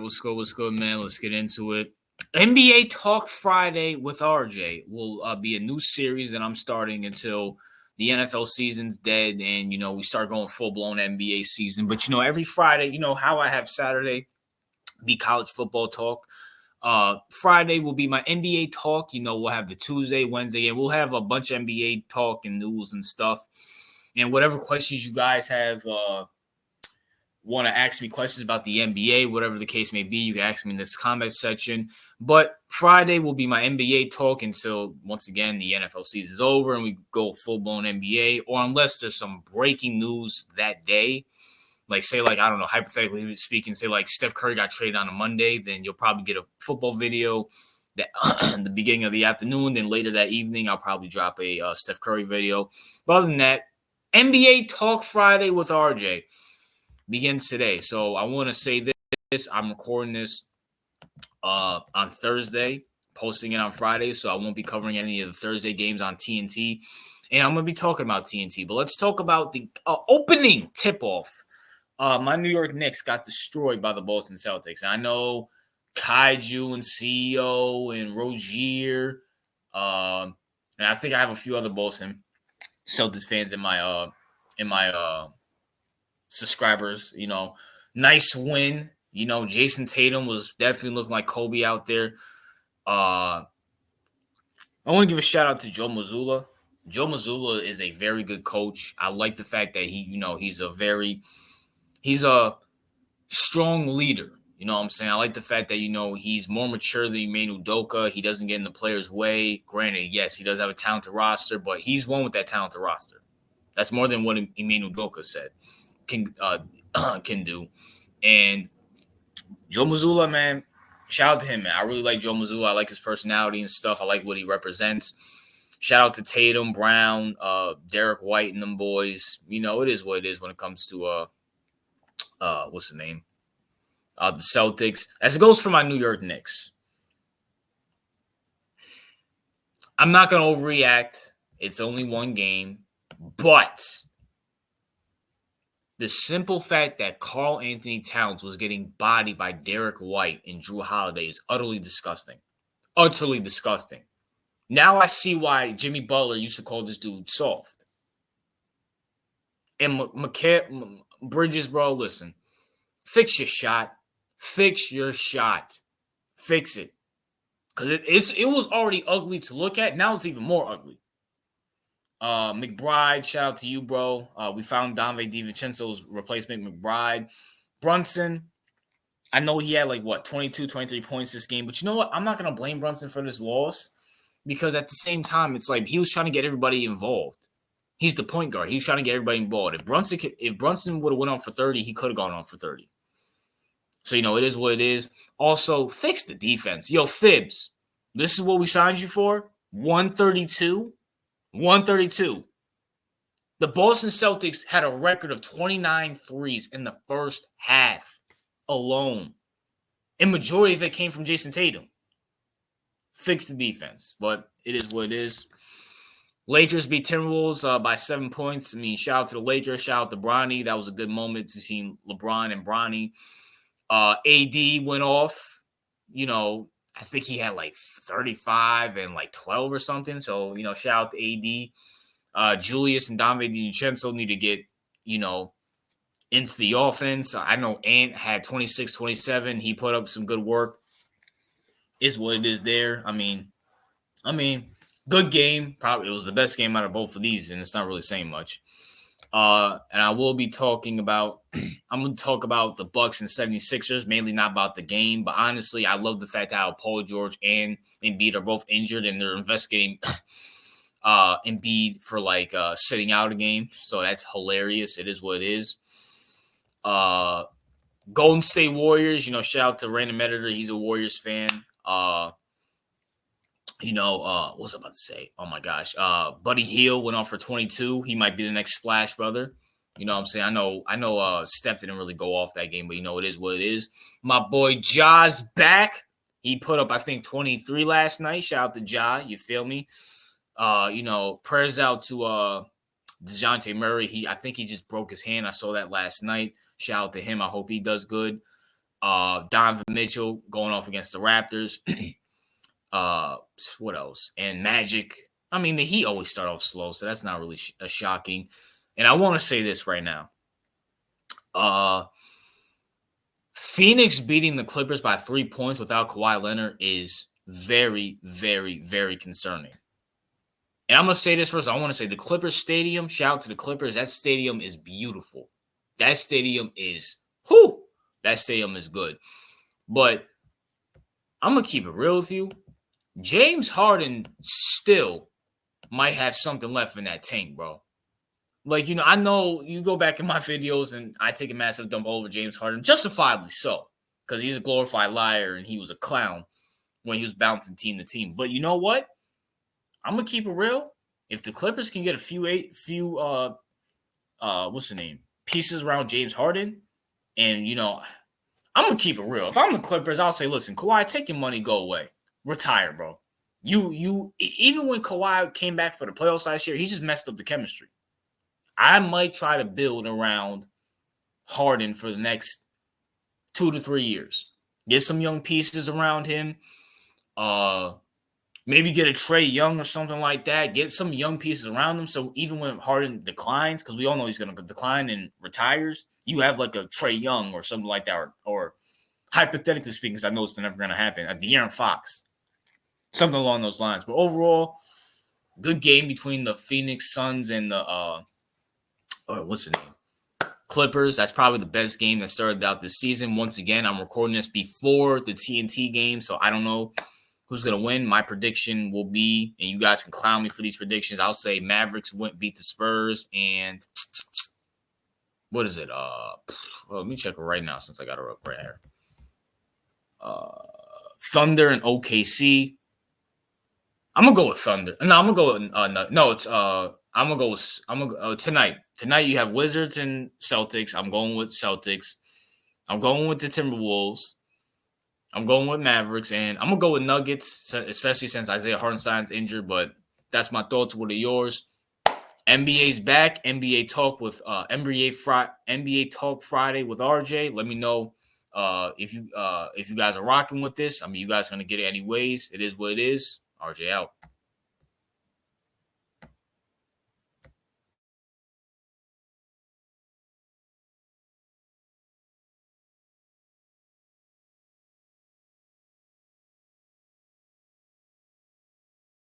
what's good? What's good, man? Let's get into it. NBA Talk Friday with RJ will be a new series that I'm starting until the NFL season's dead and, we start going full-blown NBA season. But, every Friday, how I have Saturday be college football talk. Friday will be my NBA talk. We'll have the Tuesday, Wednesday, and we'll have a bunch of NBA talk and news and stuff. And whatever questions you guys have want to ask me questions about the NBA, whatever the case may be, you can ask me in this comment section. But Friday will be my NBA talk until, once again, the NFL season is over and we go full-blown NBA, or unless there's some breaking news that day. Like, say, I don't know, hypothetically speaking, say, Steph Curry got traded on a Monday, then you'll probably get a football video that in the beginning of the afternoon. Then later that evening, I'll probably drop a Steph Curry video. But other than that, NBA Talk Friday with RJ begins today. So I want to say this. I'm recording this on Thursday, posting it on Friday, so I won't be covering any of the Thursday games on TNT. And I'm going to be talking about TNT. But let's talk about the opening tip-off. My New York Knicks got destroyed by the Boston Celtics. And I know Kaiju and CEO and Rozier, and I think I have a few other Boston Celtics fans in my subscribers. Nice win. Jason Tatum was definitely looking like Kobe out there. I want to give a shout out to Joe Mazzulla. Joe Mazzulla is a very good coach. I like the fact that he's a strong leader. You know what I'm saying? I like the fact that, he's more mature than Emmanuel Udoka. He doesn't get in the player's way. Granted, yes, he does have a talented roster, but he's one with that talented roster. That's more than what Emmanuel Udoka said can do. And Joe Mazzulla, man, shout out to him, man. I really like Joe Mazzulla. I like his personality and stuff. I like what he represents. Shout out to Tatum, Brown, Derek White, and them boys. It is what it is when it comes to what's the name? The Celtics. As it goes for my New York Knicks, I'm not gonna overreact. It's only one game, but the simple fact that Karl Anthony Towns was getting bodied by Derek White and Drew Holiday is utterly disgusting. Utterly disgusting. Now I see why Jimmy Butler used to call this dude soft. And Bridges, bro, listen. Fix your shot. Fix your shot. Fix it. Because it was already ugly to look at. Now it's even more ugly. McBride, shout out to you, bro. We found Donve DiVincenzo's replacement, McBride. Brunson, I know he had 22, 23 points this game. But you know what? I'm not going to blame Brunson for this loss. Because at the same time, it's he was trying to get everybody involved. He's the point guard. He was trying to get everybody involved. If Brunson would have went on for 30, he could have gone on for 30. So, it is what it is. Also, fix the defense. Yo, Fibs, this is what we signed you for? 132? 132. The Boston Celtics had a record of 29 threes in the first half alone. And majority of it came from Jason Tatum. Fix the defense, but it is what it is. Lakers beat Timberwolves by 7 points. I mean, shout out to the Lakers. Shout out to Bronny. That was a good moment to see LeBron and Bronny. AD went off. I think he had 35 and 12 or something. So, shout out to AD. Julius and Donve DiVincenzo need to get, into the offense. I know Ant had 26, 27. He put up some good work. Is what it is there. I mean, good game. Probably it was the best game out of both of these, and it's not really saying much. And I will be talking about I'm going to talk about the Bucks and 76ers, mainly not about the game, but honestly, I love the fact that how Paul George and Embiid are both injured, and they're investigating Embiid for sitting out a game. So that's hilarious. It is what it is. Golden State Warriors, shout out to Random Editor. He's a Warriors fan. What's I about to say? Oh my gosh. Buddy Hield went off for 22. He might be the next splash brother. You know what I'm saying? I know Steph didn't really go off that game, but it is what it is. My boy Ja's back. He put up, I think, 23 last night. Shout out to Ja. You feel me? Prayers out to DeJounte Murray. I think he just broke his hand. I saw that last night. Shout out to him. I hope he does good. Donovan Mitchell going off against the Raptors. What else? And Magic. I mean, the Heat always start off slow, so that's not really shocking. And I want to say this right now. Phoenix beating the Clippers by 3 points without Kawhi Leonard is very, very, very concerning. And I'm going to say this first. I want to say the Clippers stadium, shout out to the Clippers. That stadium is beautiful. That stadium is, that stadium is good. But I'm going to keep it real with you. James Harden still might have something left in that tank, bro. Like, I know you go back in my videos and I take a massive dump over James Harden, justifiably so, because he's a glorified liar and he was a clown when he was bouncing team to team. But you know what? I'm gonna keep it real. If the Clippers can get a few what's the name, pieces around James Harden, and I'm gonna keep it real. If I'm the Clippers, I'll say, listen, Kawhi, take your money, go away, retire, bro. You even when Kawhi came back for the playoffs last year, he just messed up the chemistry. I might try to build around Harden for the next 2 to 3 years. Get some young pieces around him. Maybe get a Trae Young or something like that. Get some young pieces around him. So even when Harden declines, because we all know he's going to decline and retires, you have like a Trae Young or something like that, or hypothetically speaking, because I know it's never going to happen, a De'Aaron Fox, something along those lines. But overall, good game between the Phoenix Suns and the what's the name? Clippers. That's probably the best game that started out this season. Once again, I'm recording this before the TNT game, so I don't know who's going to win. My prediction will be, and you guys can clown me for these predictions, I'll say Mavericks beat the Spurs, and what is it? Let me check it right now since I got it up right here. Thunder and OKC. I'm gonna go with Thunder. No, I'm gonna go with I'm gonna go tonight. Tonight you have Wizards and Celtics. I'm going with Celtics. I'm going with the Timberwolves. I'm going with Mavericks, and I'm gonna go with Nuggets, especially since Isaiah Hartenstein's injured. But that's my thoughts. What are yours? NBA's back. NBA talk with NBA Talk Friday with RJ. Let me know if you guys are rocking with this. I mean, you guys are gonna get it anyways. It is what it is. RJ out.